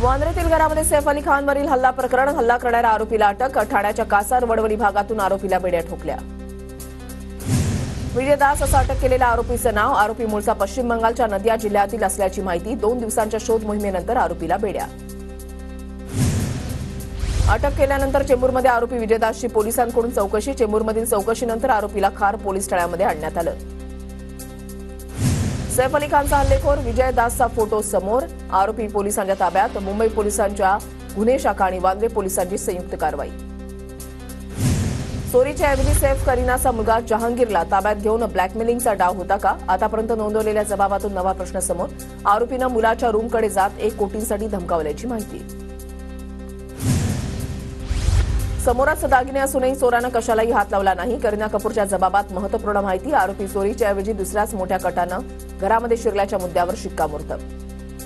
वांद्र्यातील घरामध्ये सैफ अली खानवरील हल्ला प्रकरण, हल्ला करणाऱ्या आरोपीला अटक, ठाण्याच्या कासार वडवणी भागातून आरोपीला बेड्या ठोकल्या. विजय दास असं अटक केलेल्या आरोपीचं नाव. आरोपी मूळचा पश्चिम बंगालच्या नदिया जिल्ह्यातील असल्याची माहिती. 2 दिवसांच्या शोध मोहिमेनंतर आरोपीला बेड्या. अटक केल्यानंतर चेंबूरमध्ये आरोपी विजय दासची पोलिसांकडून चौकशी. चेंबूरमधील चौकशीनंतर आरोपीला खार पोलीस ठाण्यामध्ये आणण्यात आलं. सैफ अली खानचा हल्लेखोर विजय दासचा फोटो समोर. आरोपी पोलिसांच्या ताब्यात. मुंबई पोलिसांच्या गुन्हे शाखा आणि वांद्रे पोलिसांची संयुक्त कारवाई. चोरीच्या ऐवजी सैफ करीनाचा मुलगा जहांगीरला ताब्यात घेऊन ब्लॅकमेलिंगचा डाव होता का? आतापर्यंत नोंदवलेल्या जबाबातून नवा प्रश्न समोर. आरोपीनं मुलाच्या रूमकडे जात 1 कोटींसाठी धमकावल्याची माहिती. समोरच दागिने असूनही चोरानं कशालाही हात लावला नाही. करीना कपूरच्या जबाबात महत्त्वपूर्ण माहिती. आरोपी चोरीच्या ऐवजी दुसऱ्याच मोठ्या कटानं घरामध्ये शिरल्याच्या मुद्द्यावर शिक्कामोर्तब.